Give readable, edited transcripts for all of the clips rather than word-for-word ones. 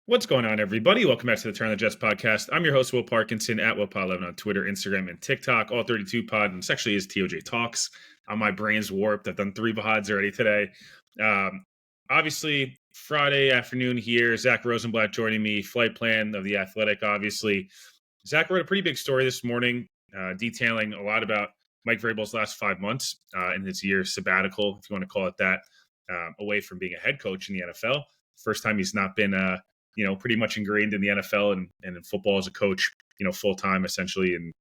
What's going on, everybody? Welcome back to the Turn on the Jets podcast. I'm your host, Will Parkinson, at WillPod11 on Twitter, Instagram, and TikTok. All 32 pod, and this actually is TOJ Talks. My brain's warped. I've done 3 pods already today. Obviously, Friday afternoon here, Zack Rosenblatt joining me, flight plan of The Athletic, obviously. Zack wrote a pretty big story this morning detailing a lot about Mike Vrabel's last 5 months in his year sabbatical, if you want to call it that, away from being a head coach in the NFL. First time he's not been pretty much ingrained in the NFL and in football as a coach, full time essentially. And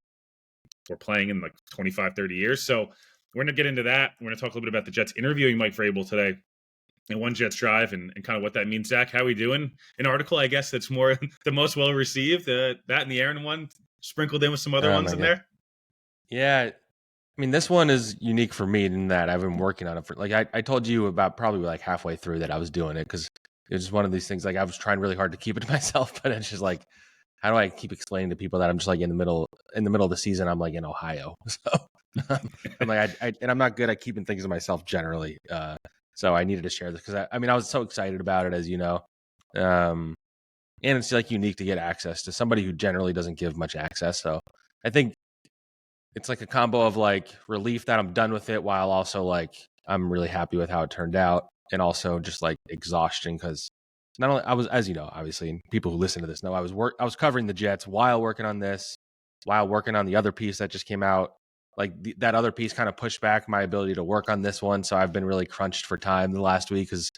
we're playing in like 25, 30 years. So we're going to get into that. We're going to talk a little bit about the Jets interviewing Mike Vrabel today and one Jets drive and kind of what that means. Zach, how are we doing? An article, I guess, that's more the most well received, that and the Aaron one sprinkled in with some other ones in there. Yeah. I mean, this one is unique for me in that I've been working on it for I told you about probably like halfway through that I was doing it because it was just one of these things. Like I was trying really hard to keep it to myself, but it's just like, how do I keep explaining to people that I'm just like in the middle of the season? I'm like in Ohio, so I'm like, and I'm not good at keeping things to myself generally. So I needed to share this because I was so excited about it, as you know, and it's like unique to get access to somebody who generally doesn't give much access. So I think it's like a combo of like relief that I'm done with it, while also like I'm really happy with how it turned out, and also just like exhaustion because not only I was, as you know, obviously, and people who listen to this know, I was covering the Jets while working on this, while working on the other piece that just came out. Like that other piece kind of pushed back my ability to work on this one, so I've been really crunched for time the last week because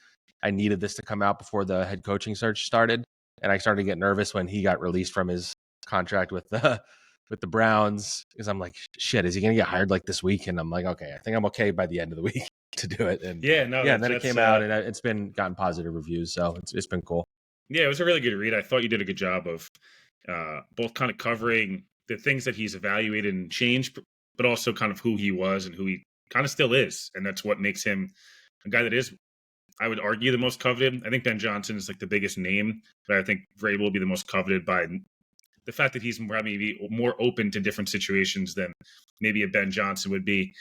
I needed this to come out before the head coaching search started, and I started to get nervous when he got released from his contract with the Browns because I'm like, shit, is he going to get hired like this week? And I'm like, okay, I think I'm okay by the end of the week to do it. And and then it came out and it's been gotten positive reviews. So it's been cool. Yeah, it was a really good read. I thought you did a good job of both kind of covering the things that he's evaluated and changed, but also kind of who he was and who he kind of still is. And that's what makes him a guy that is, I would argue, the most coveted. I think Ben Johnson is like the biggest name, but I think Vrabel will be the most coveted by the fact that he's probably more open to different situations than maybe a Ben Johnson would be.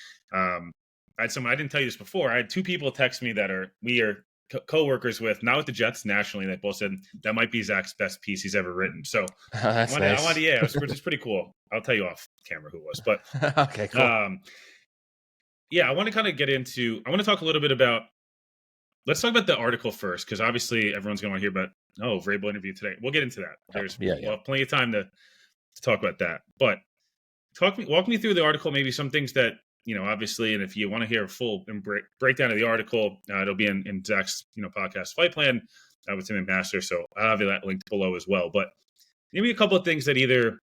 I didn't tell you this before. I had 2 people text me that we are co-workers with, not with the Jets nationally, that both said that might be Zach's best piece he's ever written. So nice. Which is pretty cool. I'll tell you off camera who it was, but okay, cool. I want to kind of I want to talk a little bit about, let's talk about the article first, because obviously everyone's going to want to hear about, Vrabel interview today. We'll get into that. We'll have plenty of time to talk about that. But walk me through the article, maybe some things that, obviously, and if you want to hear a full breakdown of the article, it'll be in Zach's, podcast Flight Plan with him and Master. So I'll have that linked below as well. But maybe a couple of things that either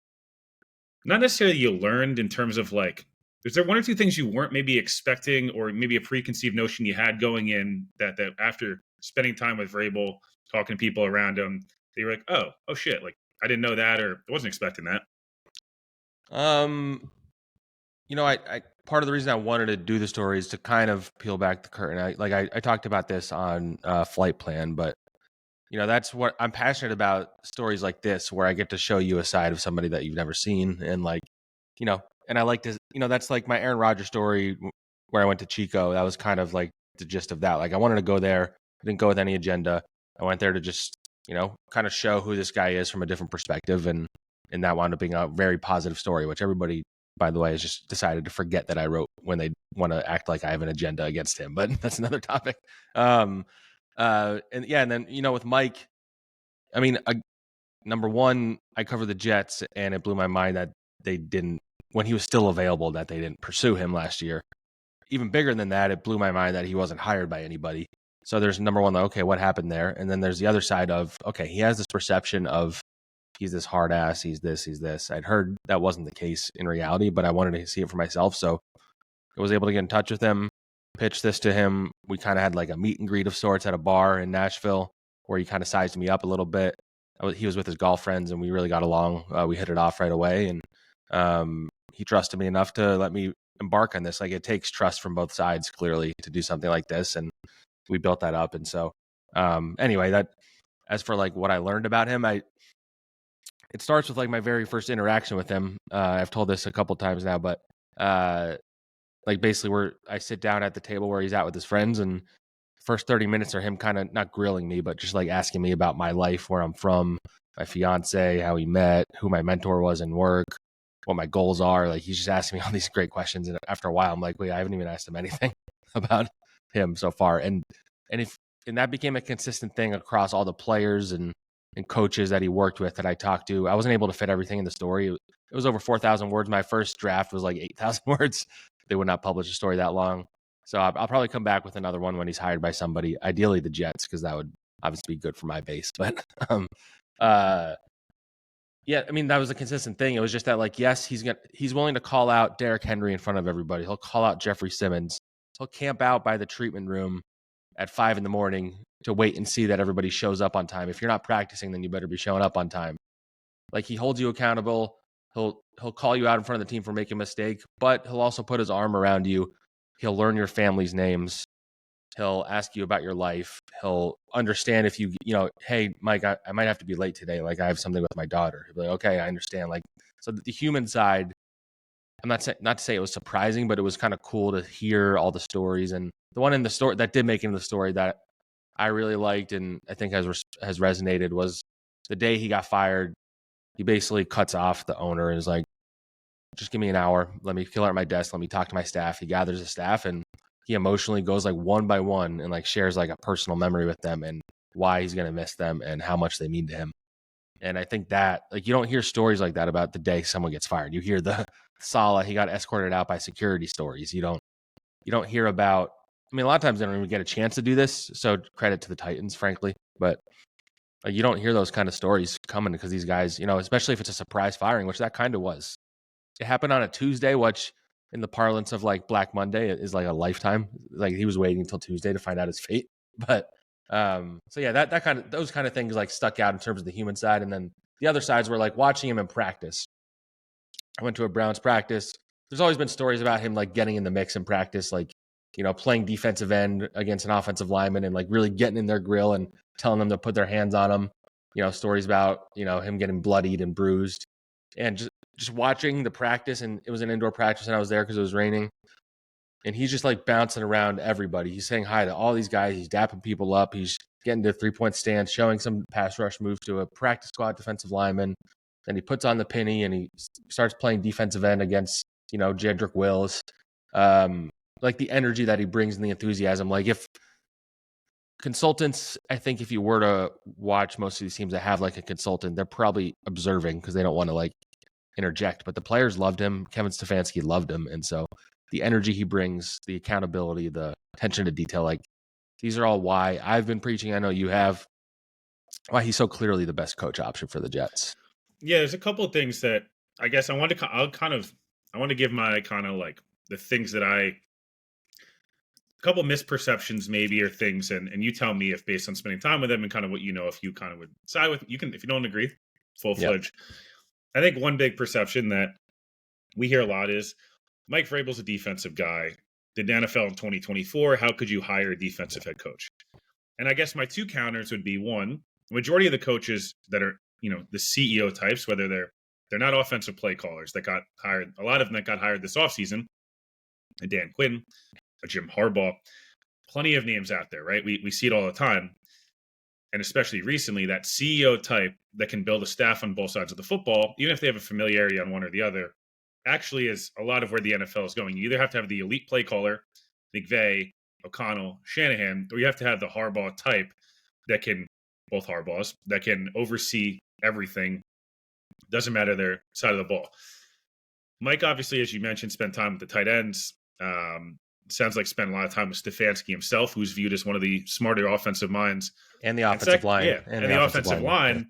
not necessarily you learned in terms of like, is there 1 or 2 things you weren't maybe expecting, or maybe a preconceived notion you had going in that after spending time with Vrabel, talking to people around him, that you're like, oh shit, like I didn't know that, or I wasn't expecting that? I part of the reason I wanted to do the story is to kind of peel back the curtain. I talked about this on Flight Plan, but that's what I'm passionate about, stories like this where I get to show you a side of somebody that you've never seen, and and I like to, that's like my Aaron Rodgers story where I went to Chico. That was kind of like the gist of that. Like I wanted to go there. I didn't go with any agenda. I went there to just, kind of show who this guy is from a different perspective. And that wound up being a very positive story, which everybody, by the way, has just decided to forget that I wrote when they want to act like I have an agenda against him. But that's another topic. And then, with Mike, I mean, number one, I covered the Jets, and it blew my mind that they didn't, when he was still available, that they didn't pursue him last year. Even bigger than that, it blew my mind that he wasn't hired by anybody. So there's number one, okay, what happened there? And then there's the other side of, okay, he has this perception of he's this hard ass, he's this. I'd heard that wasn't the case in reality, but I wanted to see it for myself. So I was able to get in touch with him, pitch this to him. We kind of had like a meet and greet of sorts at a bar in Nashville where he kind of sized me up a little bit. He was with his golf friends and we really got along. We hit it off right away. And he trusted me enough to let me embark on this. Like it takes trust from both sides, clearly, to do something like this. And we built that up. And so anyway, that as for like what I learned about him, it starts with like my very first interaction with him. I've told this a couple times now, but like basically I sit down at the table where he's at with his friends, and first 30 minutes are him kind of not grilling me, but just like asking me about my life, where I'm from, my fiance, how we met, who my mentor was in work, what my goals are. Like he's just asking me all these great questions. And after a while, I'm like, wait, I haven't even asked him anything about him so far. And that became a consistent thing across all the players and coaches that he worked with that I talked to. I wasn't able to fit everything in the story. It was over 4,000 words. My first draft was like 8,000 words. They would not publish a story that long. So I'll probably come back with another one when he's hired by somebody, ideally the Jets, because that would obviously be good for my base. But yeah, I mean, that was a consistent thing. It was just that, like, yes, he's willing to call out Derrick Henry in front of everybody. He'll call out Jeffrey Simmons. He'll camp out by the treatment room at 5 a.m. to wait and see that everybody shows up on time. If you're not practicing, then you better be showing up on time. Like, he holds you accountable. He'll call you out in front of the team for making a mistake, but he'll also put his arm around you. He'll learn your family's names. He'll ask you about your life. He'll understand if hey, Mike, I might have to be late today. Like, I have something with my daughter. He'll be like, okay, I understand. Like, so the human side, I'm not to say it was surprising, but it was kind of cool to hear all the stories. And the one in the story that did make it into the story that I really liked and I think has resonated was the day he got fired. He basically cuts off the owner and is like, just give me an hour. Let me kill out my desk. Let me talk to my staff. He gathers the staff and he emotionally goes like one by one and like shares like a personal memory with them and why he's going to miss them and how much they mean to him. And I think that, like, you don't hear stories like that about the day someone gets fired. You hear the Saleh, he got escorted out by security stories. You don't hear about, I mean, a lot of times they don't even get a chance to do this. So credit to the Titans, frankly. But you don't hear those kind of stories coming because these guys, especially if it's a surprise firing, which that kind of was. It happened on a Tuesday, which in the parlance of like Black Monday is like a lifetime. Like he was waiting until Tuesday to find out his fate. But so yeah, those kind of things like stuck out in terms of the human side. And then the other sides were like watching him in practice. I went to a Browns practice. There's always been stories about him like getting in the mix in practice, like, playing defensive end against an offensive lineman and like really getting in their grill and telling them to put their hands on him. Stories about, him getting bloodied and bruised. And just watching the practice, and it was an indoor practice and I was there because it was raining. And he's just like bouncing around everybody. He's saying hi to all these guys. He's dapping people up. He's getting to 3-point stance, showing some pass rush moves to a practice squad defensive lineman. Then he puts on the penny and he starts playing defensive end against, Jedrick Wills. Like the energy that he brings and the enthusiasm. Like if consultants, I think if you were to watch most of these teams that have like a consultant, they're probably observing because they don't want to like interject. But the players loved him. Kevin Stefanski loved him. And so the energy he brings, the accountability, the attention to detail, like these are all why I've been preaching. I know you have, why he's so clearly the best coach option for the Jets. Yeah, there's a couple of things that I guess I want to give my kind of like the things that a couple misperceptions maybe or things, and you tell me if based on spending time with them and kind of what if you kind of would side with, you can, if you don't agree, full-fledged. Yep. I think one big perception that we hear a lot is Mike Vrabel's a defensive guy. Did the NFL in 2024, how could you hire a defensive head coach? And I guess my two counters would be, one, the majority of the coaches that are, the CEO types, whether they're not offensive play callers that got hired, a lot of them that got hired this offseason, a Dan Quinn, a Jim Harbaugh, plenty of names out there, right? We see it all the time. And especially recently, that CEO type that can build a staff on both sides of the football, even if they have a familiarity on one or the other, actually is a lot of where the NFL is going. You either have to have the elite play caller, McVay, O'Connell, Shanahan, or you have to have the Harbaugh type that can, both Harbaughs, that can oversee everything. Doesn't matter their side of the ball. Mike, obviously, as you mentioned, spent time with the tight ends. Sounds like spent a lot of time with Stefanski himself, who's viewed as one of the smarter offensive minds. And the offensive line. Yeah, and the offensive line. Yeah.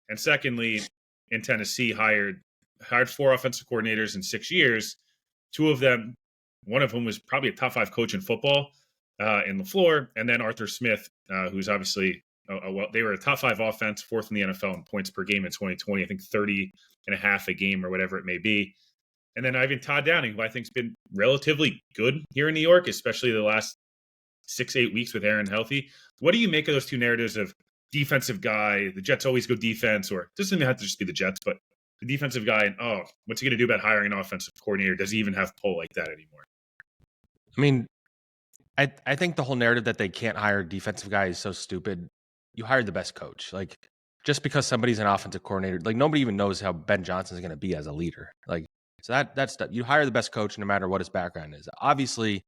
And secondly, in Tennessee, hired 4 offensive coordinators in 6 years. 2 of them, one of whom was probably a top 5 coach in football in LaFleur. And then Arthur Smith, who's obviously, they were a top 5 offense, 4th in the NFL in points per game in 2020. I think 30 and a half a game or whatever it may be. And then even Todd Downing, who I think has been relatively good here in New York, especially the last 6-8 weeks with Aaron healthy. What do you make of those two narratives of defensive guy, the Jets always go defense, or it doesn't even have to just be the Jets, but the defensive guy, and what's he going to do about hiring an offensive coordinator? Does he even have pull like that anymore? I mean, I think the whole narrative that they can't hire a defensive guy is so stupid. You hired the best coach. Like, just because somebody's an offensive coordinator, like nobody even knows how Ben Johnson is going to be as a leader. Like, so that's you hire the best coach no matter what his background is. Obviously,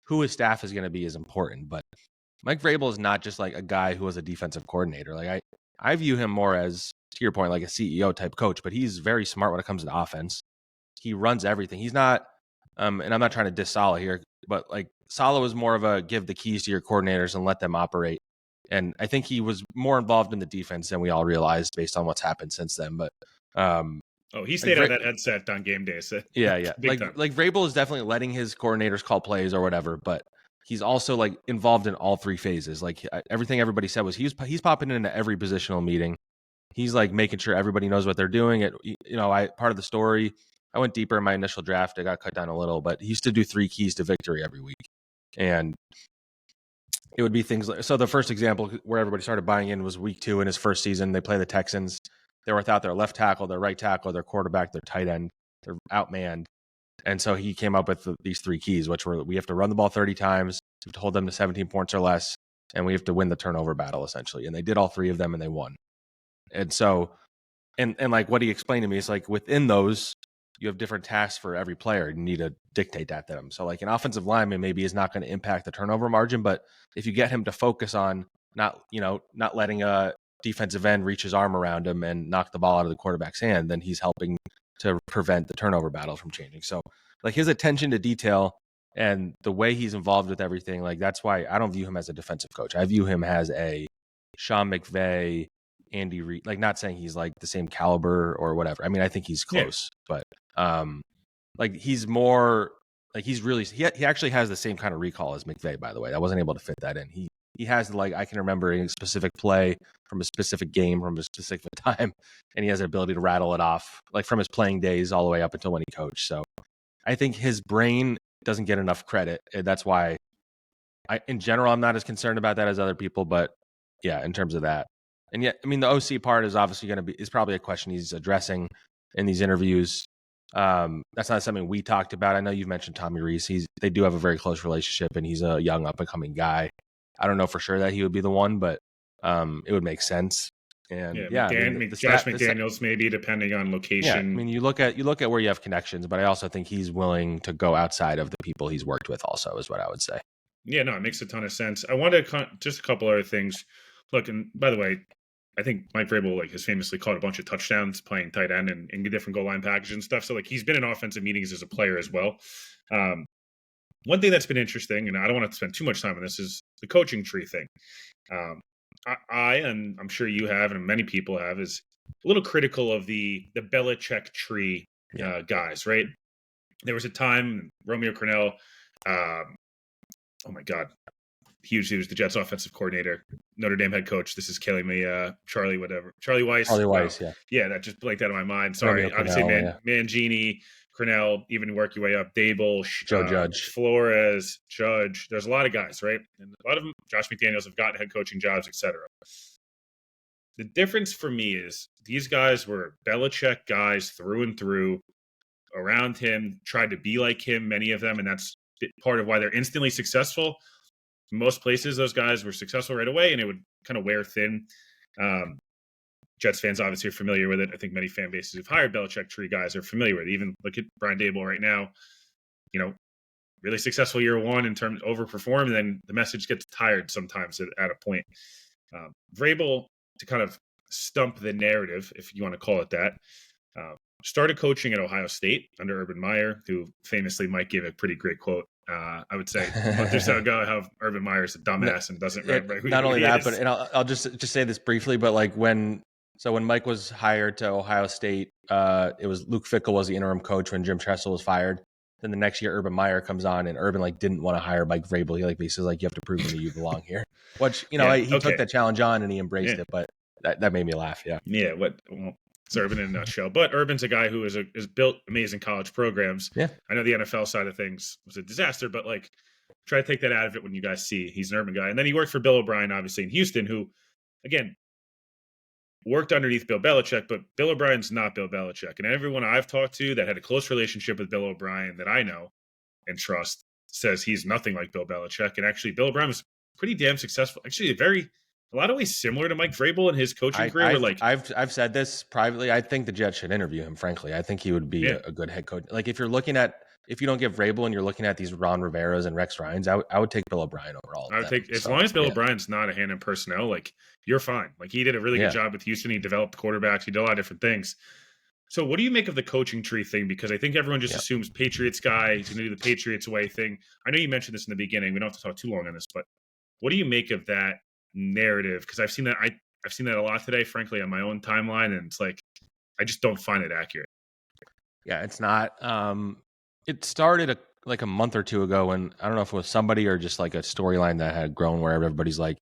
who his staff is going to be is important, but Mike Vrabel is not just like a guy who was a defensive coordinator. Like I view him more as, to your point, like a CEO type coach, but he's very smart when it comes to offense. He runs everything. He's not, and I'm not trying to diss Saleh here, but like Saleh was more of a give the keys to your coordinators and let them operate. And I think he was more involved in the defense than we all realized based on what's happened since then. But he stayed out of that headset on game day. So yeah. Big time. Like Vrabel is definitely letting his coordinators call plays or whatever, but he's also like involved in all three phases. Like everything everybody said was he's popping into every positional meeting. He's like making sure everybody knows what they're doing. Part of the story, I went deeper in my initial draft. I got cut down a little, but he used to do 3 keys to victory every week. And it would be things like, so the first example where everybody started buying in was week 2 in his first season. They play the Texans. They were without their left tackle, their right tackle, their quarterback, their tight end. They're outmanned. And so he came up with these 3 keys, which were we have to run the ball 30 times, we have to hold them to 17 points or less, and we have to win the turnover battle, essentially. And they did all 3 of them, and they won. And so, and like what he explained to me is like within those, you have different tasks for every player. You need to dictate that to them. So like an offensive lineman maybe is not going to impact the turnover margin, but if you get him to focus on not letting a defensive end reach his arm around him and knock the ball out of the quarterback's hand, then he's helping to prevent the turnover battle from changing. So like his attention to detail and the way he's involved with everything, like that's why I don't view him as a defensive coach. I view him as a Sean McVay, Andy Reid, like not saying he's like the same caliber or whatever. I mean, I think he's close, but like he's more like he's really he actually has the same kind of recall as McVay, by the way. I wasn't able to fit that in. He has like I can remember a specific play from a specific game from a specific time, and he has the ability to rattle it off like from his playing days all the way up until when he coached. So I think his brain doesn't get enough credit. And that's why in general, I'm not as concerned about that as other people, but yeah, in terms of that. And yet, I mean, the OC part is obviously is probably a question he's addressing in these interviews. That's not something we talked about. I know you've mentioned Tommy Rees. They do have a very close relationship, and he's a young up and coming guy. I don't know for sure that he would be the one, but it would make sense. And Josh McDaniels maybe depending on location. Yeah, I mean, you look at where you have connections, but I also think he's willing to go outside of the people he's worked with. Also, is what I would say. Yeah, no, it makes a ton of sense. I wanted to just a couple other things. Look, and by the way, I think Mike Vrabel has famously caught a bunch of touchdowns playing tight end and in different goal line packages and stuff. So he's been in offensive meetings as a player as well. One thing that's been interesting, and I don't want to spend too much time on this, is the coaching tree thing. I and I'm sure you have, and many people have, is a little critical of the Belichick tree guys, right? There was a time Romeo Crennel, oh my God, he was the Jets offensive coordinator, Notre Dame head coach. This is killing me. Charlie Weiss. Yeah, that just blanked out of my mind. Sorry. Obviously, Mangini, Crennel, even work your way up. Dable, Joe Judge, Flores, Judge. There's a lot of guys, right? And a lot of them, Josh McDaniels, have gotten head coaching jobs, etc. The difference for me is these guys were Belichick guys through and through, around him, tried to be like him, many of them, and that's part of why they're instantly successful. Most places, those guys were successful right away, and it would kind of wear thin. Jets fans obviously are familiar with it. I think many fan bases who've hired Belichick tree guys are familiar with it. Even look at Brian Dable right now. Really successful year one in terms of overperform, and then the message gets tired sometimes at a point. Vrabel, to kind of stump the narrative, if you want to call it that, started coaching at Ohio State under Urban Meyer, who famously Mike gave a pretty great quote. I would say a month or so ago how Urban Meyer is a dumbass and doesn't remember who not only he that, is. but and I'll just say this briefly, but like when Mike was hired to Ohio State, it was Luke Fickell was the interim coach when Jim Tressel was fired. Then the next year, Urban Meyer comes on, and Urban didn't want to hire Mike Vrabel. He basically you have to prove to me you belong here. Which he took that challenge on and he embraced it. But that made me laugh. Yeah. Yeah. It's Urban in a nutshell. But Urban's a guy who has built amazing college programs. Yeah. I know the NFL side of things was a disaster, but try to take that out of it when you guys see he's an Urban guy. And then he worked for Bill O'Brien, obviously in Houston, who again worked underneath Bill Belichick, but Bill O'Brien's not Bill Belichick. And everyone I've talked to that had a close relationship with Bill O'Brien that I know and trust says he's nothing like Bill Belichick, and actually Bill O'Brien was pretty damn successful. Actually, a lot of ways similar to Mike Vrabel in his coaching career. Where like I've said this privately. I think the Jets should interview him. Frankly, I think he would be a good head coach. Like if you don't get Vrabel and you're looking at these Ron Riveras and Rex Ryans, I would take Bill O'Brien over all of them. I would take as long as Bill O'Brien's not a hand in personnel, like you're fine. Like he did a really good job with Houston. He developed quarterbacks. He did a lot of different things. So what do you make of the coaching tree thing? Because I think everyone just assumes Patriots guy, he's going to do the Patriots way thing. I know you mentioned this in the beginning. We don't have to talk too long on this, but what do you make of that narrative? Because I've seen that a lot today, frankly, on my own timeline, and it's like I just don't find it accurate. Yeah, it's not. It started like a month or two ago, and I don't know if it was somebody or just like a storyline that had grown where everybody's like,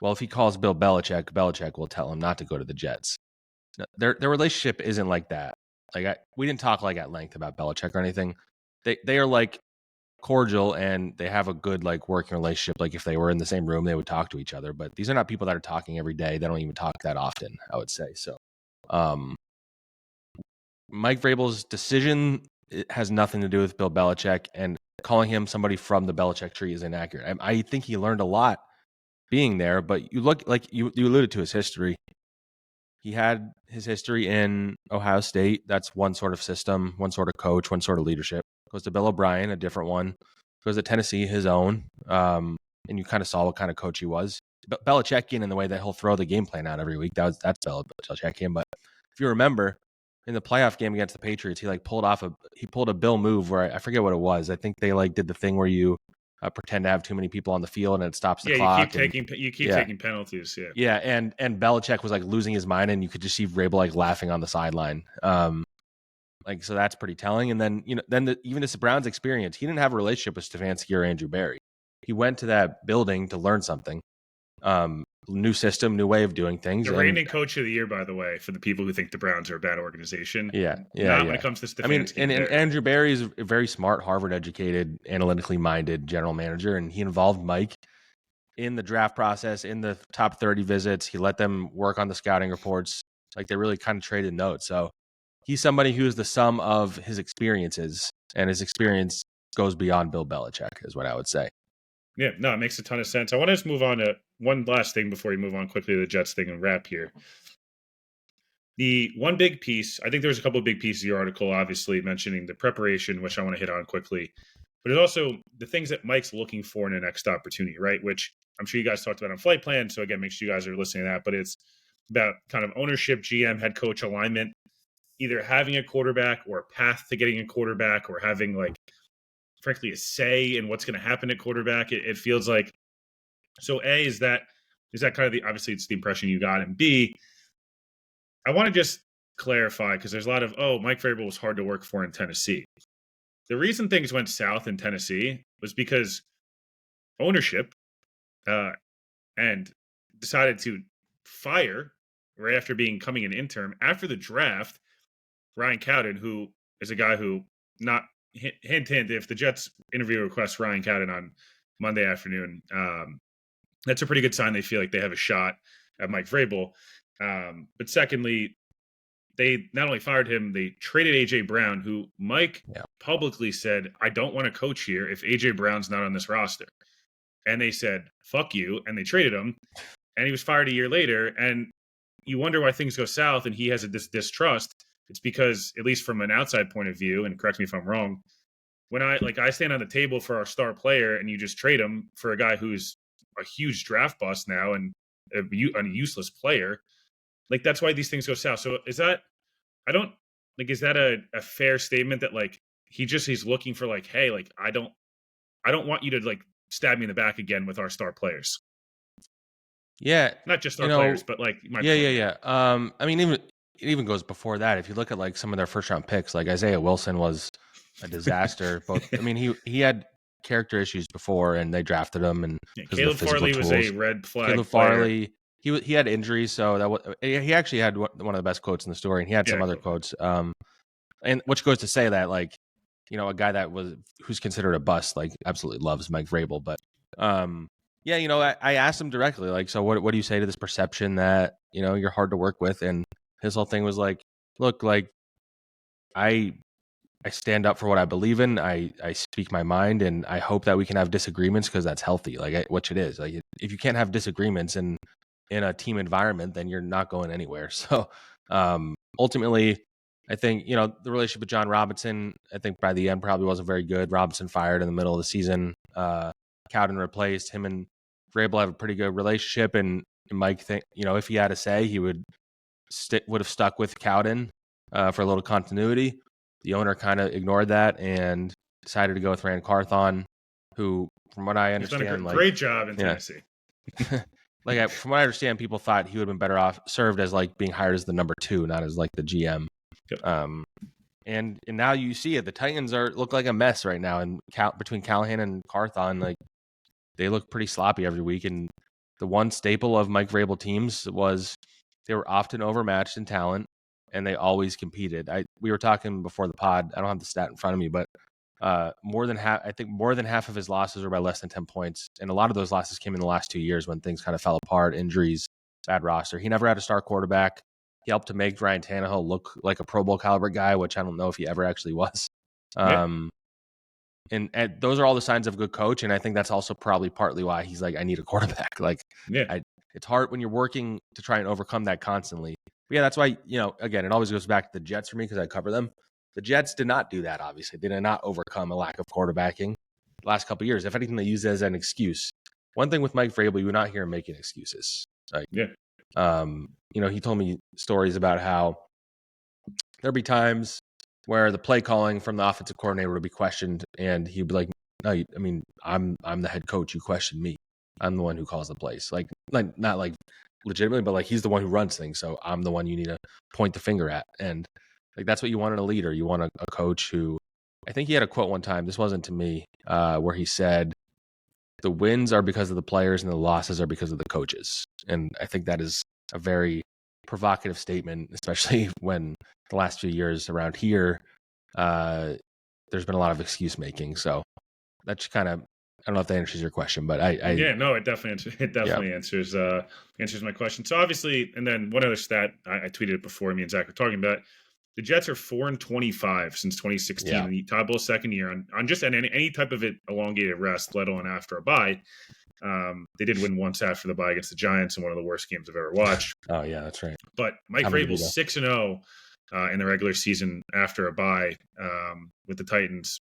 well, if he calls Bill Belichick, Belichick will tell him not to go to the Jets. Their relationship isn't like that. Like we didn't talk like at length about Belichick or anything. They are like cordial and they have a good like working relationship. Like if they were in the same room, they would talk to each other. But these are not people that are talking every day. They don't even talk that often, I would say. So, Mike Vrabel's decision has nothing to do with Bill Belichick, and calling him somebody from the Belichick tree is inaccurate. I think he learned a lot being there. But you look like you alluded to his history. He had his history in Ohio State. That's one sort of system, one sort of coach, one sort of leadership. Goes to Bill O'Brien, a different one. Goes to Tennessee, his own. And you kind of saw what kind of coach he was. Belichickian in the way that he'll throw the game plan out every week. That's Belichickian. But if you remember, in the playoff game against the Patriots, he pulled a Bill move where I forget what it was. I think they did the thing where you pretend to have too many people on the field and it stops the clock. You keep taking penalties. Yeah, and Belichick was like losing his mind, and you could just see Vrabel like laughing on the sideline. So that's pretty telling. And then even this Browns experience, he didn't have a relationship with Stefanski or Andrew Berry. He went to that building to learn something. New system, new way of doing things. The reigning coach of the year, by the way, for the people who think the Browns are a bad organization. When it comes to Stefanski. And Andrew Berry is a very smart, Harvard-educated, analytically minded general manager, and he involved Mike in the draft process, in the top 30 visits. He let them work on the scouting reports. Like they really kind of traded notes. So he's somebody who is the sum of his experiences, and his experience goes beyond Bill Belichick, is what I would say. Yeah, no, it makes a ton of sense. I want to just move on to one last thing before we move on quickly to the Jets thing and wrap here. The one big piece, I think there's a couple of big pieces of your article, obviously mentioning the preparation, which I want to hit on quickly, but it's also the things that Mike's looking for in the next opportunity, right? Which I'm sure you guys talked about on Flight Plan. So again, make sure you guys are listening to that, but it's about kind of ownership, GM, head coach alignment, either having a quarterback or a path to getting a quarterback or having frankly, a say in what's going to happen at quarterback. It feels like, so A, is that kind of obviously it's the impression you got, and B, I want to just clarify, because there's a lot of, Mike Vrabel was hard to work for in Tennessee. The reason things went south in Tennessee was because ownership and decided to fire right after coming an interim after the draft, Ryan Cowden, who is a guy who hint, if the Jets interview requests Ryan Cowden on Monday afternoon, that's a pretty good sign they feel like they have a shot at Mike Vrabel. But secondly, they not only fired him, they traded A.J. Brown, who Mike publicly said, I don't want to coach here if A.J. Brown's not on this roster. And they said, fuck you, and they traded him. And he was fired a year later, and you wonder why things go south and he has this distrust. It's because, at least from an outside point of view, and correct me if I'm wrong, when I stand on the table for our star player and you just trade him for a guy who's a huge draft bust now and a useless player, that's why these things go south. So is that a fair statement that he's looking for hey, I don't want you to stab me in the back again with our star players. Yeah. Not just our players, but Yeah. I mean, it even goes before that. If you look at some of their first round picks, Isaiah Wilson was a disaster. I mean, he had character issues before, and they drafted him. And Caleb Farley was a red flag. Caleb Farley, he had injuries, so he actually had one of the best quotes in the story, and he had some other quotes. And which goes to say that a guy who's considered a bust absolutely loves Mike Vrabel, but I asked him directly so what do you say to this perception that you're hard to work with? And his whole thing was look, I stand up for what I believe in. I speak my mind, and I hope that we can have disagreements because that's healthy, which it is. Like if you can't have disagreements in a team environment, then you're not going anywhere. So ultimately, I think, the relationship with John Robinson, I think by the end probably wasn't very good. Robinson fired in the middle of the season. Cowden replaced. Him and Vrabel have a pretty good relationship, and Mike think, if he had a say, he would have stuck with Cowden for a little continuity. The owner kind of ignored that and decided to go with Rand Carthon, who, from what I understand, he's done a great job in Tennessee. From what I understand, people thought he would have been better off served as being hired as the number 2, not as the GM. Yep. And now you see it. The Titans look like a mess right now, and between Callahan and Carthon, they look pretty sloppy every week. And the one staple of Mike Vrabel teams was they were often overmatched in talent, and they always competed. We were talking before the pod. I don't have the stat in front of me, but more than half of his losses were by less than 10 points. And a lot of those losses came in the last 2 years when things kind of fell apart, injuries, bad roster. He never had a star quarterback. He helped to make Ryan Tannehill look like a Pro Bowl caliber guy, which I don't know if he ever actually was. And those are all the signs of a good coach. And I think that's also probably partly why he's I need a quarterback. It's hard when you're working to try and overcome that constantly. But yeah, that's why, again, it always goes back to the Jets for me because I cover them. The Jets did not do that, obviously. They did not overcome a lack of quarterbacking the last couple of years. If anything, they used it as an excuse. One thing with Mike Vrabel, you would not hear him making excuses. He told me stories about how there'd be times where the play calling from the offensive coordinator would be questioned, and he'd be like, "No, I'm the head coach. You question me. I'm the one who calls the plays. Not legitimately, but he's the one who runs things. So I'm the one you need to point the finger at." And that's what you want in a leader. You want a coach who, I think he had a quote one time, this wasn't to me, where he said, "The wins are because of the players and the losses are because of the coaches." And I think that is a very provocative statement, especially when the last few years around here, there's been a lot of excuse making. So that's kind of, I don't know if that answers your question, but it definitely answers my question. So obviously, and then one other stat I tweeted it before me and Zach were talking about. The Jets are 4-25 since 2016 in the Todd Bowles' second year on just any type of elongated rest, let alone after a bye. They did win once after the bye against the Giants in one of the worst games I've ever watched. Oh yeah, that's right. But Mike Vrabel's 6-0 in the regular season after a bye with the Titans,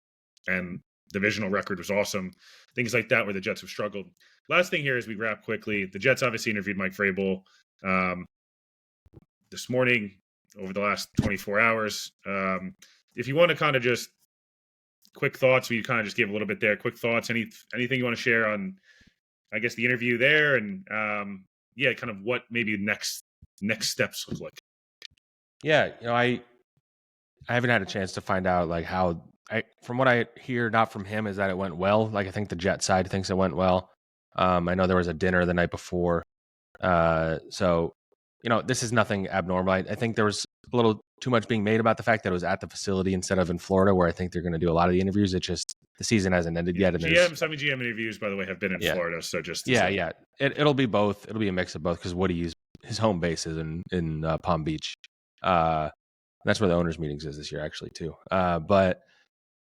and divisional record was awesome. Things like that where the Jets have struggled. Last thing here as we wrap quickly, the Jets obviously interviewed Mike Vrabel this morning over the last 24 hours. If you want to kind of just quick thoughts, we kind of just give a little bit there. Quick thoughts, anything you want to share on, I guess, the interview there, and kind of what maybe next steps look like. Yeah, I haven't had a chance to find out how. From what I hear, not from him, is that it went well. I think the Jet side thinks it went well. I know there was a dinner the night before, so this is nothing abnormal. I think there was a little too much being made about the fact that it was at the facility instead of in Florida, where I think they're going to do a lot of the interviews. It's just the season hasn't ended yet. And some GM interviews, by the way, have been in Florida. So just it'll be both. It'll be a mix of both because Woody's his home base is in Palm Beach. That's where the owners' meetings is this year, actually, too. But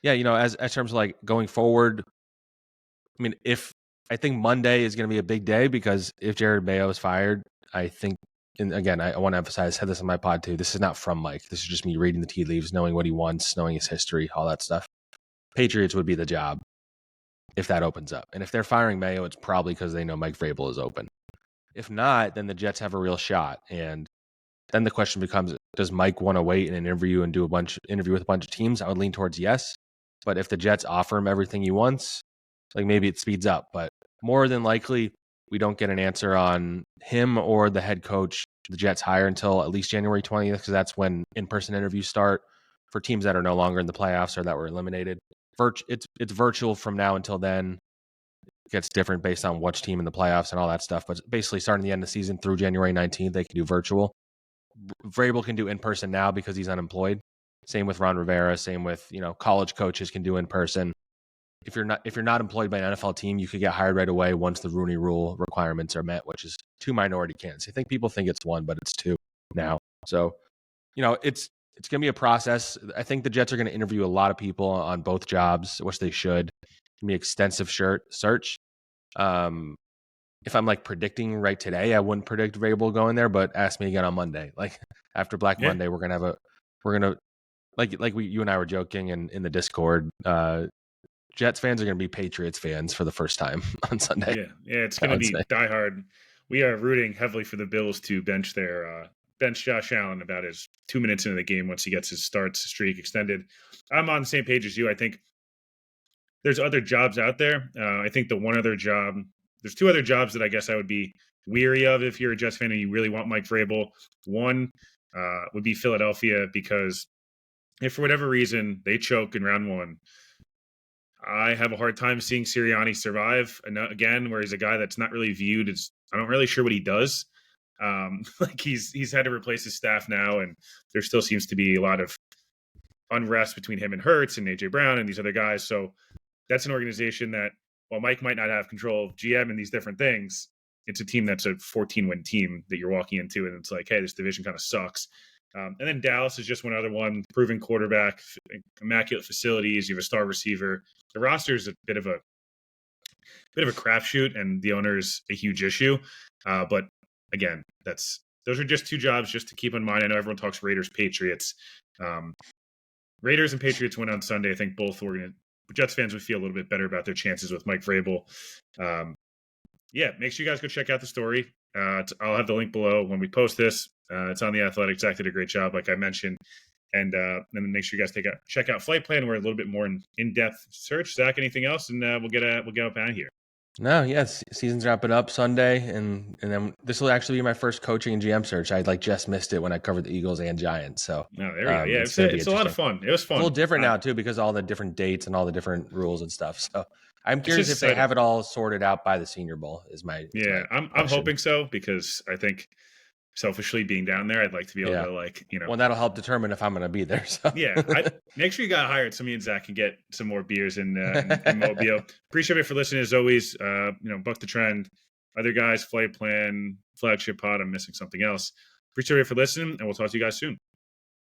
yeah, as terms of going forward, I mean, I think Monday is going to be a big day because if Jared Mayo is fired, I think. And again, I want to emphasize, I said this on my pod too, this is not from Mike. This is just me reading the tea leaves, knowing what he wants, knowing his history, all that stuff. Patriots would be the job if that opens up. And if they're firing Mayo, it's probably because they know Mike Vrabel is open. If not, then the Jets have a real shot. And then the question becomes, does Mike want to wait and interview with a bunch of teams? I would lean towards yes. But if the Jets offer him everything he wants, maybe it speeds up. But more than likely, we don't get an answer on him or the head coach the Jets hire until at least January 20th, because that's when in-person interviews start for teams that are no longer in the playoffs or that were eliminated. It's virtual from now until then. It gets different based on which team in the playoffs and all that stuff. But basically, starting the end of the season through January 19th, they can do virtual. Vrabel can do in-person now because he's unemployed. Same with Ron Rivera. Same with college coaches can do in-person. If you're not employed by an NFL team, you could get hired right away once the Rooney Rule requirements are met, which is 2 minority candidates. I think people think it's 1, but it's 2 now. So, it's it's going to be a process. I think the Jets are going to interview a lot of people on both jobs, which they should. It's going to be an extensive search. If I'm like predicting right today, I wouldn't predict Vrabel going there, but ask me again on Monday. Like after Black Monday, we're gonna you and I were joking in the Discord. Jets fans are gonna be Patriots fans for the first time on Sunday. Yeah, it's gonna be diehard. We are rooting heavily for the Bills to bench Josh Allen about his 2 minutes into the game once he gets his starts streak extended. I'm on the same page as you. I think there's other jobs out there. I think there's two other jobs that I guess I would be weary of if you're a Jets fan and you really want Mike Vrabel. One would be Philadelphia, because if for whatever reason they choke in round one, I have a hard time seeing Sirianni survive. And again, where he's a guy that's not really viewed as, I'm not really sure what he does. Like he's had to replace his staff now, and there still seems to be a lot of unrest between him and Hurts and AJ Brown and these other guys. So that's an organization that, while Mike might not have control of GM and these different things, it's a team that's a 14-win team that you're walking into, and it's like, hey, this division kind of sucks. And then Dallas is just one other one, proven quarterback, immaculate facilities. You have a star receiver. The roster is a bit of a crapshoot, and the owner is a huge issue. But again, those are just two jobs just to keep in mind. I know everyone talks Raiders, Patriots. Raiders and Patriots win on Sunday. I think both Jets fans would feel a little bit better about their chances with Mike Vrabel. Make sure you guys go check out the story. I'll have the link below when we post this. It's on The Athletic. Zach did a great job, like I mentioned. And then make sure you guys check out Flight Plan. We're a little bit more in-depth search. Zach, anything else? And we'll get up out of here. No, yes. Season's wrapping up Sunday, and then this will actually be my first coaching and GM search. I just missed it when I covered the Eagles and Giants. So there we go. Yeah, it's a lot of fun. It was fun. It's a little different now too, because of all the different dates and all the different rules and stuff. So I'm curious if they have it all sorted out by the Senior Bowl. I'm hoping so, because I think, selfishly, being down there, I'd like to be able to Well, that'll help determine if I'm going to be there. So. Make sure you got hired so me and Zach can get some more beers in Mobile. Appreciate it for listening as always. Buck the Trend, other guys, Flight Plan, Flagship Pod. I'm missing something else. Appreciate it for listening, and we'll talk to you guys soon.